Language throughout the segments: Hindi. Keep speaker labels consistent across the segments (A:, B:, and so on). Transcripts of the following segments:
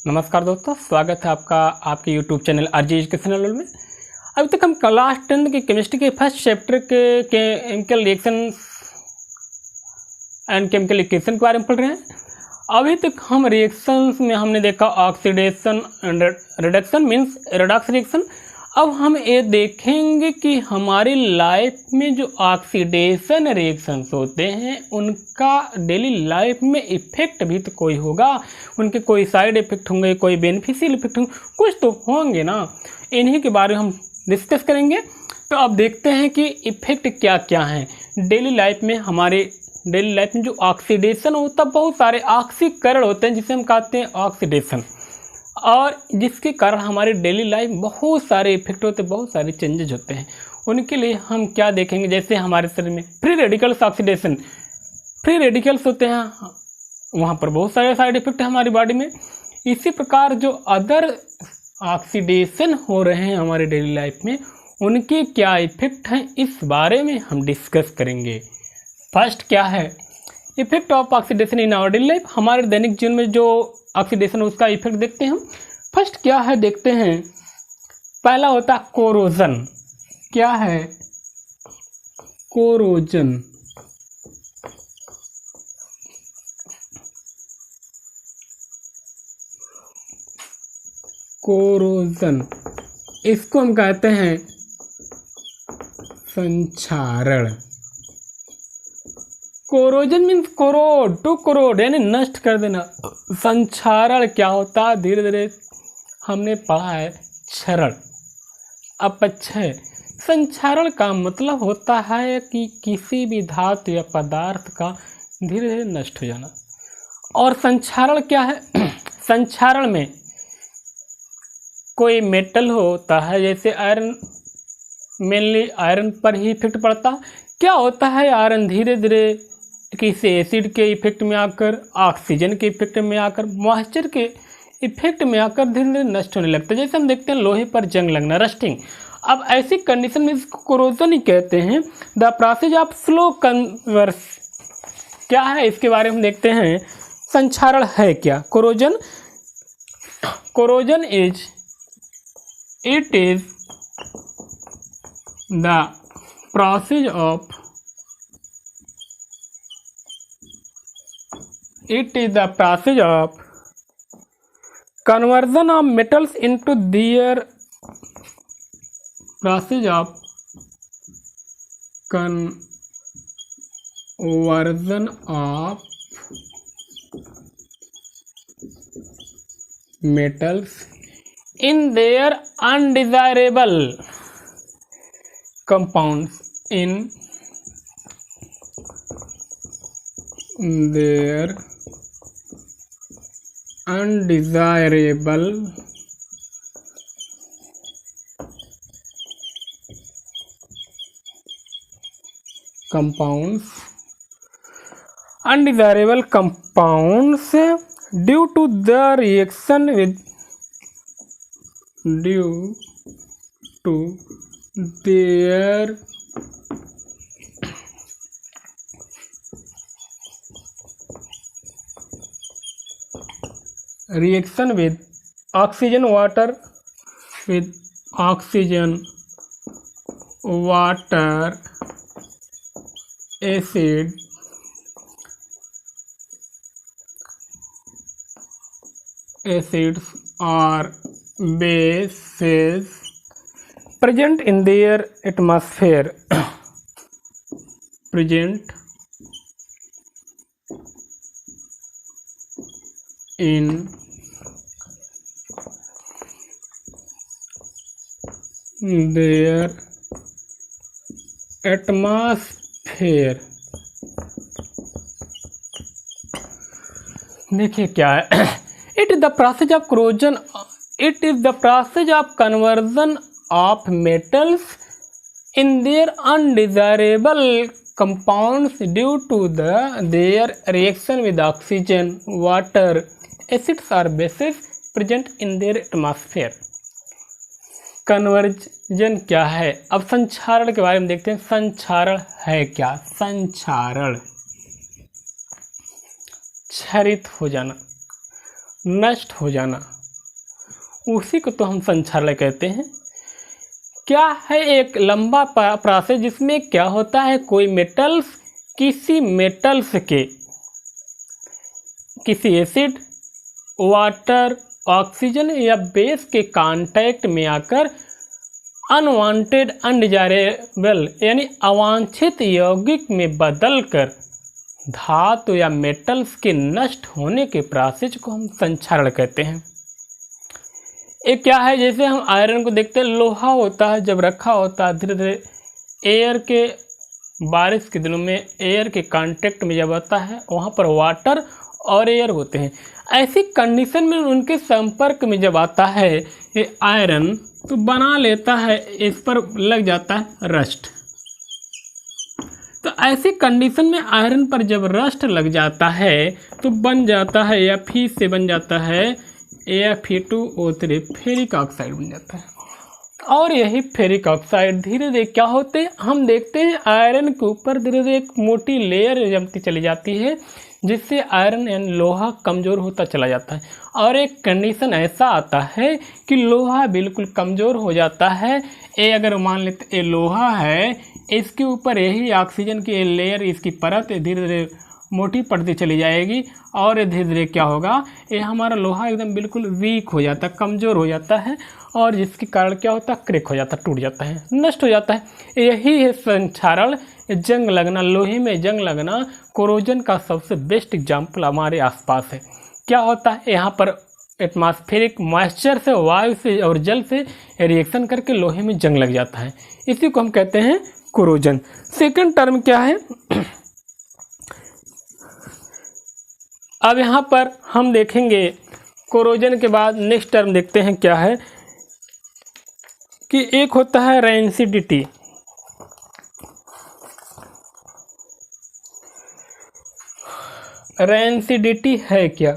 A: नमस्कार दोस्तों, स्वागत है आपका आपके यूट्यूब चैनल आरजे एजुकेशनल में। अभी तक हम क्लास 10 की केमिस्ट्री के फर्स्ट चैप्टर के chemical reaction and chemical equation के बारे में पढ़ रहे हैं। अभी तक हम रिएक्शंस में हमने देखा oxidation and reduction means redox reaction. अब हम ये देखेंगे कि हमारी लाइफ में जो ऑक्सीडेशन रिएक्शंस होते हैं उनका डेली लाइफ में इफ़ेक्ट भी तो कोई होगा, उनके कोई साइड इफ़ेक्ट होंगे, कोई बेनिफिशियल इफ़ेक्ट होंगे, कुछ तो होंगे ना। इन्हीं के बारे में हम डिस्कस करेंगे। तो अब देखते हैं कि इफ़ेक्ट क्या क्या हैं डेली लाइफ में। हमारे डेली लाइफ में जो ऑक्सीडेशन होता है, बहुत सारे ऑक्सीकरण होते हैं जिसे हम कहते हैं ऑक्सीडेशन, और जिसके कारण हमारे डेली लाइफ बहुत सारे इफेक्ट होते हैं, बहुत सारे चेंजेज होते हैं। उनके लिए हम क्या देखेंगे, जैसे हमारे शरीर में free radicals oxidation, free radicals होते हैं, वहाँ पर बहुत सारे साइड इफेक्ट है हमारी बॉडी में। इसी प्रकार जो अदर ऑक्सीडेशन हो रहे हैं हमारे डेली लाइफ में, उनके क्या इफेक्ट हैं, इस बारे में हम डिस्कस करेंगे। फर्स्ट क्या है effect of oxidation in our daily life. हमारे दैनिक जीवन में जो ऑक्सीडेशन उसका इफेक्ट देखते हैं हम। फर्स्ट क्या है देखते हैं। पहला होता है कोरोजन। क्या है कोरोजन? कोरोजन इसको हम कहते हैं संक्षारण। Corrosion means corrode, to corrode यानी नष्ट कर देना। संक्षारण क्या होता है, धीरे धीरे हमने पढ़ा है क्षरण, अपक्षय। संक्षारण का मतलब होता है कि किसी भी धातु या पदार्थ का धीरे धीरे नष्ट हो जाना। और संक्षारण क्या है? संक्षारण में कोई मेटल होता है, जैसे आयरन, मेनली आयरन पर ही इफेक्ट पड़ता है। क्या होता है, आयरन धीरे धीरे किसी एसिड के इफेक्ट में आकर, ऑक्सीजन के इफेक्ट में आकर, मॉइस्चर के इफेक्ट में आकर धीरे धीरे नष्ट होने लगता है। जैसे हम देखते हैं लोहे पर जंग लगना, रस्टिंग। अब ऐसी कंडीशन में इसको कोरोजन ही कहते हैं। The process of slow converse क्या है, इसके बारे में देखते हैं। संक्षारण है क्या? Corrosion, corrosion is it is the process of It is the process of conversion of metals into their process of conversion of metals in their undesirable compounds in their undesirable compounds, undesirable compounds due to the reaction with due to their reaction with oxygen water, with oxygen water acid acids or bases present in their atmosphere present in their atmosphere। देखिए क्या है, it is the process of corrosion, it is the process of conversion of metals in their undesirable compounds due to their reaction with oxygen, water, acids or bases present in their atmosphere। Conversion क्या है? अब संक्षारण के बारे में देखते हैं। संक्षारण है क्या? संक्षारण क्षरित हो जाना, नष्ट हो जाना। उसी को तो हम संचालन कहते हैं। क्या है एक लंबा प्रोसेस जिसमें क्या होता है, कोई मेटल्स किसी मेटल्स के किसी एसिड, वाटर, ऑक्सीजन या बेस के कांटेक्ट में आकर अनवांटेड अनडिजायरेबल यानी अवांछित यौगिक में बदलकर धातु या मेटल्स के नष्ट होने के प्रोसेस को हम संक्षारण कहते हैं। एक क्या है, जैसे हम आयरन को देखते हैं, लोहा होता है जब रखा होता है धीरे धीरे एयर के, बारिश के दिनों में एयर के कांटेक्ट में जब आता है वहाँ पर वाटर और एयर होते हैं। ऐसी कंडीशन में उनके संपर्क में जब आता है ये आयरन तो बना लेता है, इस पर लग जाता है रस्ट। तो ऐसी कंडीशन में आयरन पर जब रस्ट लग जाता है तो बन जाता है या फिर से बन जाता है Fe2O3 फेरिक ऑक्साइड बन जाता है। और यही फेरिक ऑक्साइड धीरे धीरे क्या होते हैं, हम देखते हैं आयरन के ऊपर धीरे धीरे एक मोटी लेयर जमती चली जाती है जिससे आयरन यानी लोहा कमज़ोर होता चला जाता है। और एक कंडीशन ऐसा आता है कि लोहा बिल्कुल कमज़ोर हो जाता है। ये अगर मान लेते ये लोहा है, इसके ऊपर यही ऑक्सीजन की लेयर, इसकी परत धीरे धीरे मोटी पड़ती चली जाएगी और धीरे धीरे क्या होगा, ये हमारा लोहा एकदम बिल्कुल वीक हो जाता है, कमज़ोर हो जाता है और जिसके कारण क्या होता है, क्रैक हो जाता है, टूट जाता है, नष्ट हो जाता है। यही है संक्षारण, जंग लगना, लोहे में जंग लगना कोरोजन का सबसे बेस्ट एग्जाम्पल हमारे आसपास है। क्या होता है, यहाँ पर एटमॉस्फेरिक मॉइस्चर से, वायु से और जल से रिएक्शन करके लोहे में जंग लग जाता है, इसी को हम कहते हैं कोरोजन। सेकंड टर्म क्या है, अब यहाँ पर हम देखेंगे कोरोजन के बाद नेक्स्ट टर्म देखते हैं क्या है कि एक होता है रेंसिडिटी। रेंसिडिटी है क्या,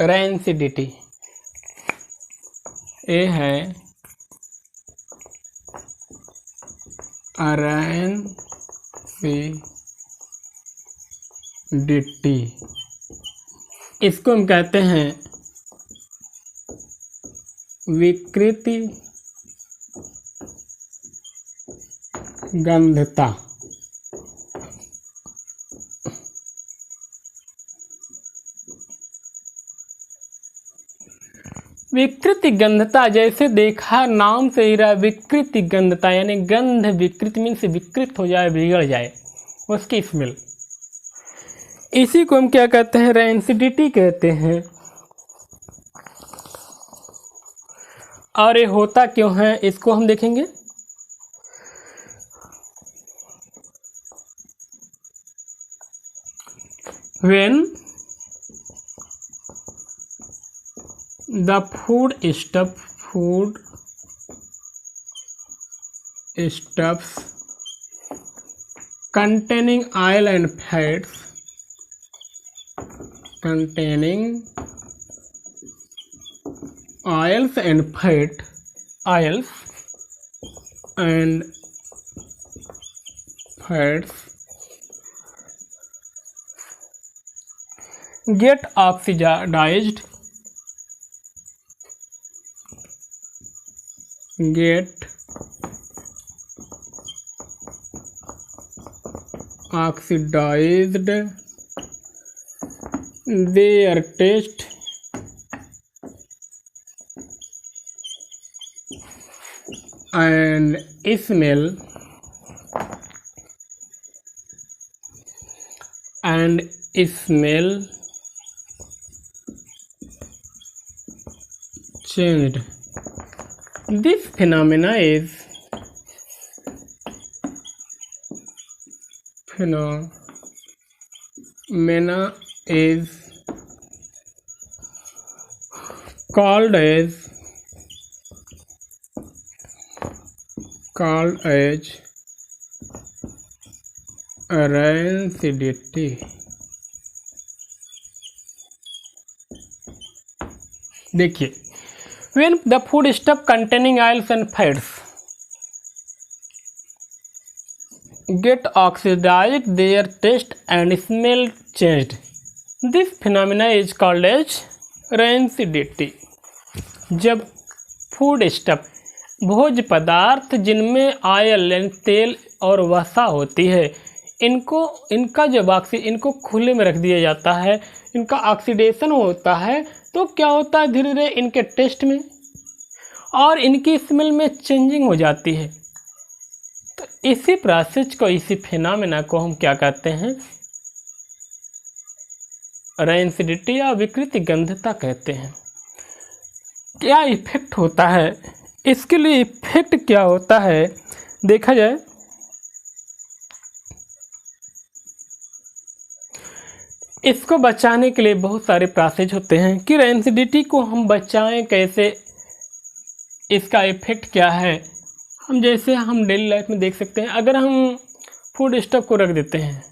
A: रेंसिडिटी ये है रेंसिडिटी, इसको हम कहते हैं विकृति गंधता। विकृति गंधता, जैसे देखा नाम से ही रहा, विकृति गंधता यानी गंध विकृति मीन्स विकृत हो जाए, बिगड़ जाए उसकी स्मेल, इसी को हम क्या कहते हैं, रेंसिडिटी कहते हैं। और ये होता क्यों है इसको हम देखेंगे। When the food stuffs containing oil and fats get oxidized their taste and smell changed. This phenomena is called as rancidity. देखिए when the food stuff containing oils and fats get oxidized, their taste and smell changed. This phenomena is called as rancidity. जब फूड स्टफ भोज्य पदार्थ जिनमें ऑयल तेल और वसा होती है इनका जब इनको खुले में रख दिया जाता है, इनका ऑक्सीडेशन होता है, तो क्या होता है धीरे धीरे इनके टेस्ट में और इनकी स्मेल में चेंजिंग हो जाती है। तो इसी प्रोसेस को, इसी फिनोमेना को हम क्या कहते हैं, रैंसिडिटी या विकृत गंधता कहते हैं। क्या इफेक्ट होता है, इसके लिए इफेक्ट क्या होता है देखा जाए। इसको बचाने के लिए बहुत सारे प्रोसेस होते हैं कि रैंसिडिटी को हम बचाएं कैसे, इसका इफेक्ट क्या है। हम जैसे हम डेली लाइफ में देख सकते हैं, अगर हम फूड स्टफ को रख देते हैं,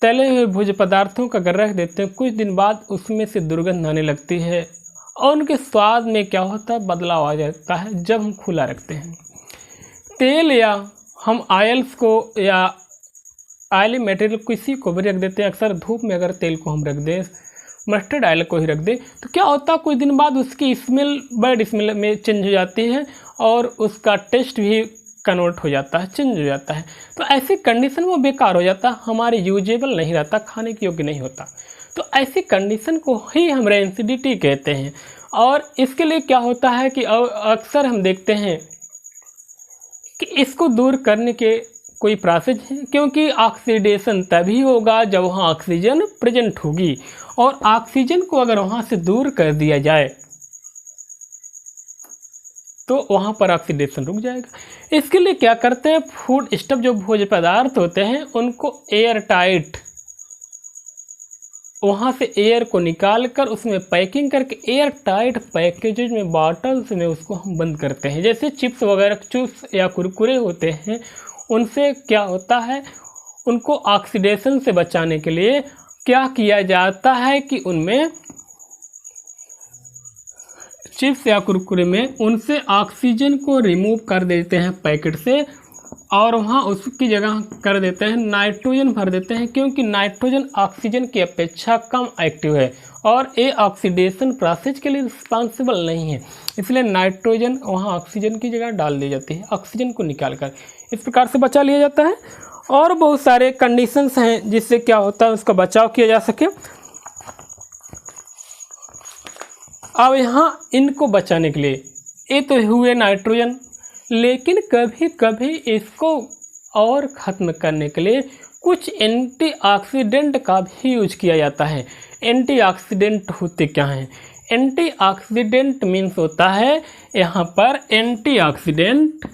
A: तले हुए भोज्य पदार्थों का अगर रख देते हैं, कुछ दिन बाद उसमें से दुर्गंध आने लगती है और उनके स्वाद में क्या होता है, बदलाव आ जाता है जब हम खुला रखते हैं। तेल या हम ऑयल्स को या ऑयली मटेरियल किसी को भी रख देते हैं, अक्सर धूप में अगर तेल को हम रख दें, मस्टर्ड ऑयल को ही रख दें, तो क्या होता है कुछ दिन बाद उसकी स्मेल बैड स्मेल में चेंज हो जाती है और उसका टेस्ट भी कन्वर्ट हो जाता है, चेंज हो जाता है। तो ऐसी कंडीशन में बेकार हो जाता है, हमारे यूजेबल नहीं रहता, खाने के योग्य नहीं होता। तो ऐसी कंडीशन को ही हम रैंसिडिटी कहते हैं। और इसके लिए क्या होता है कि अक्सर हम देखते हैं कि इसको दूर करने के कोई प्रोसेस है, क्योंकि ऑक्सीडेशन तभी होगा जब वहाँ ऑक्सीजन प्रेजेंट होगी, और ऑक्सीजन को अगर वहाँ से दूर कर दिया जाए तो वहाँ पर ऑक्सीडेशन रुक जाएगा। इसके लिए क्या करते हैं, फूड स्टफ जो भोज्य पदार्थ होते हैं उनको एयर टाइट, वहाँ से एयर को निकाल कर उसमें पैकिंग करके एयर टाइट पैकेजेज में, बॉटल्स में उसको हम बंद करते हैं। जैसे चिप्स वगैरह, चिप्स या कुरकुरे होते हैं, उनसे क्या होता है, उनको ऑक्सीडेशन से बचाने के लिए क्या किया जाता है कि उनमें चिप्स या कुरकुरे में उनसे ऑक्सीजन को रिमूव कर देते हैं पैकेट से, और वहाँ उसकी जगह कर देते हैं नाइट्रोजन भर देते हैं, क्योंकि नाइट्रोजन ऑक्सीजन की अपेक्षा कम एक्टिव है और ये ऑक्सीडेशन प्रोसेस के लिए रिस्पॉन्सिबल नहीं है। इसलिए नाइट्रोजन वहाँ ऑक्सीजन की जगह डाल दी जाती है, ऑक्सीजन को निकाल कर इस प्रकार से बचा लिया जाता है। और बहुत सारे कंडीशंस हैं जिससे क्या होता है उसका बचाव किया जा सके। अब यहाँ इनको बचाने के लिए, ये तो हुए नाइट्रोजन, लेकिन कभी कभी इसको और ख़त्म करने के लिए कुछ एंटीऑक्सीडेंट का भी यूज किया जाता है। एंटीऑक्सीडेंट होते क्या हैं, एंटीऑक्सीडेंट मीन्स होता है यहाँ पर एंटीऑक्सीडेंट,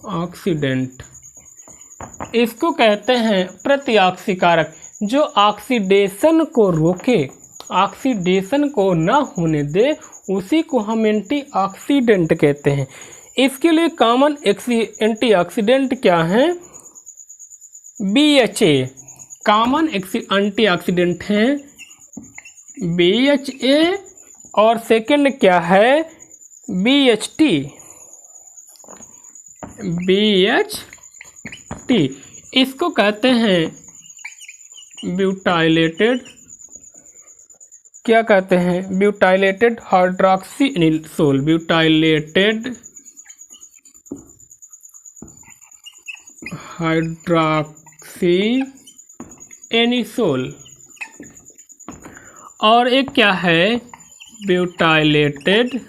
A: ऑक्सीडेंट इसको कहते हैं प्रतिऑक्सीकारक, जो ऑक्सीडेशन को रोके, ऑक्सीडेशन को ना होने दे, उसी को हम एंटीऑक्सीडेंट कहते हैं। इसके लिए कॉमन एंटीऑक्सीडेंट क्या हैं, BHA कॉमन एंटीऑक्सीडेंट हैं BHA, और सेकंड क्या है BHT, इसको कहते हैं ब्यूटाइलेटेड, क्या कहते हैं, ब्यूटाइलेटेड हाइड्रॉक्सीनिसोल, ब्यूटाइलेटेड हाइड्रॉक्सीनिसोल। और एक क्या है ब्यूटाइलेटेड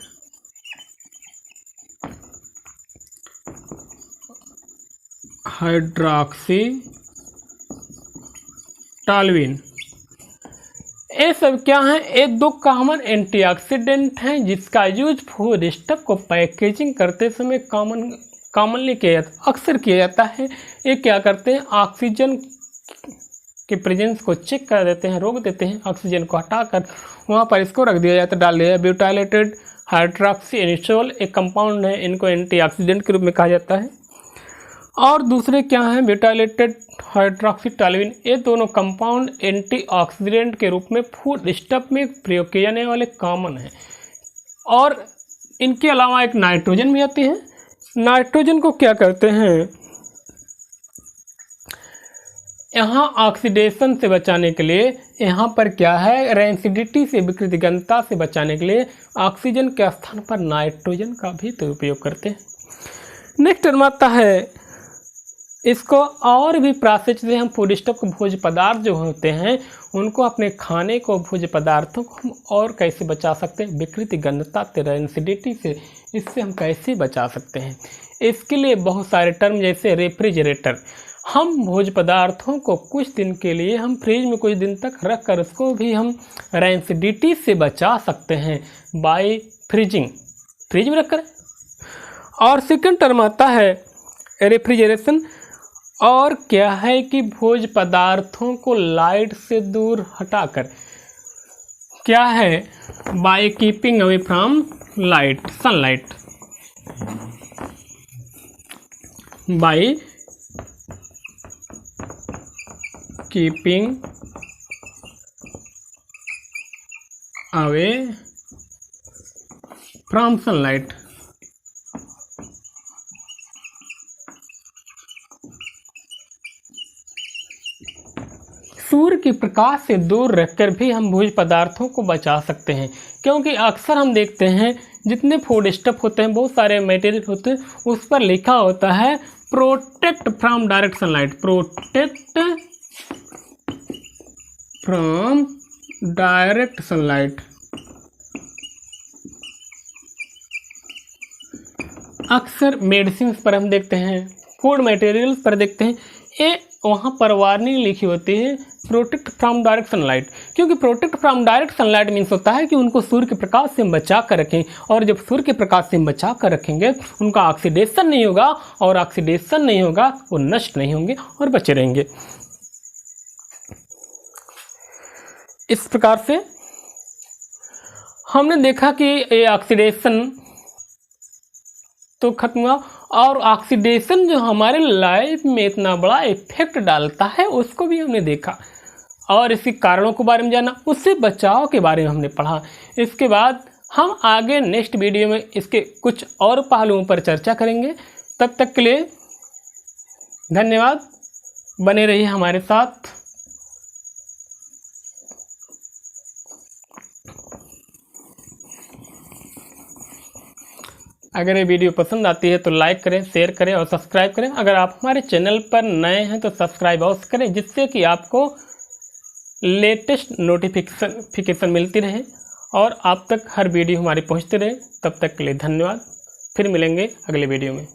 A: हाइड्रॉक्सीटॉल्विन। ये सब क्या हैं, ये दो कॉमन एंटीऑक्सीडेंट हैं जिसका यूज फूड स्टफ को पैकेजिंग करते समय कॉमनली किया जाता, अक्सर किया जाता है। ये क्या करते हैं, ऑक्सीजन के प्रेजेंस को चेक कर देते हैं, रोक देते हैं, ऑक्सीजन को हटाकर वहाँ पर इसको रख दिया जाता है, डाल दिया जाता है। ब्यूटाइलेटेड हाइड्रॉक्सीनिसोल एक कंपाउंड है, इनको एंटीऑक्सीडेंट के रूप में कहा जाता है। और दूसरे क्या हैं, ब्यूटाइलेटेड हाइड्रोक्सीटोलुइन। ये दोनों कंपाउंड एंटीऑक्सीडेंट के रूप में फूड स्टफ में प्रयोग किए जाने वाले कॉमन हैं। और इनके अलावा एक नाइट्रोजन भी आती है। नाइट्रोजन को क्या करते हैं, यहाँ ऑक्सीडेशन से बचाने के लिए, यहाँ पर क्या है, रेंसिडिटी से, विकृतिगनता से बचाने के लिए ऑक्सीजन के स्थान पर नाइट्रोजन का भी तो उपयोग करते हैं। नेक्स्ट टर्म आता है, इसको और भी प्रोसेस से हम फूड स्टफ को, भोज्य पदार्थ जो होते हैं उनको, अपने खाने को, भोज्य पदार्थों को हम और कैसे बचा सकते हैं, विकृति गंधता रेंसिडिटी से, इससे हम कैसे बचा सकते हैं। इसके लिए बहुत सारे टर्म, जैसे रेफ्रिजरेटर, हम भोज्य पदार्थों को कुछ दिन के लिए हम फ्रिज में कुछ दिन तक रख कर उसको भी हम रेंसिडिटी से बचा सकते हैं बाय फ्रीजिंग, फ्रिज में रखकर। और सेकंड टर्म आता है रेफ्रिजरेशन, और क्या है कि भोज्य पदार्थों को लाइट से दूर हटाकर, क्या है, by keeping away from light, sunlight, by keeping away from sunlight. सूर्य के प्रकाश से दूर रखकर भी हम भोज्य पदार्थों को बचा सकते हैं, क्योंकि अक्सर हम देखते हैं जितने फूड स्टफ होते हैं, बहुत सारे मटेरियल होते हैं, उस पर लिखा होता है protect from direct sunlight, protect from direct sunlight. अक्सर मेडिसिन पर हम देखते हैं, फूड मटेरियल पर देखते हैं, ये वहाँ पर वार्निंग लिखी होती है प्रोटेक्ट फ्रॉम डायरेक्ट सनलाइट, क्योंकि protect from direct sunlight means होता है कि उनको सूर्य के प्रकाश से हम बचा कर रखें, और जब सूर्य के प्रकाश से हम बचा कर रखेंगे उनका ऑक्सीडेशन नहीं होगा, और ऑक्सीडेशन नहीं होगा वो नष्ट नहीं होंगे और बचे रहेंगे। इस प्रकार से हमने देखा कि ये ऑक्सीडेशन तो खत्म हुआ, और ऑक्सीडेशन जो हमारे लाइफ में इतना बड़ा इफेक्ट डालता है उसको भी हमने देखा, और इसके कारणों के बारे में जाना, उससे बचाव के बारे में हमने पढ़ा। इसके बाद हम आगे नेक्स्ट वीडियो में इसके कुछ और पहलुओं पर चर्चा करेंगे। तब तक के लिए धन्यवाद, बने रहिए हमारे साथ। अगर ये वीडियो पसंद आती है तो लाइक करें, शेयर करें और सब्सक्राइब करें। अगर आप हमारे चैनल पर नए हैं तो सब्सक्राइब अवश्य करें, जिससे कि आपको लेटेस्ट नोटिफिकेशन मिलती रहे और आप तक हर वीडियो हमारी पहुंचती रहे। तब तक के लिए धन्यवाद, फिर मिलेंगे अगले वीडियो में।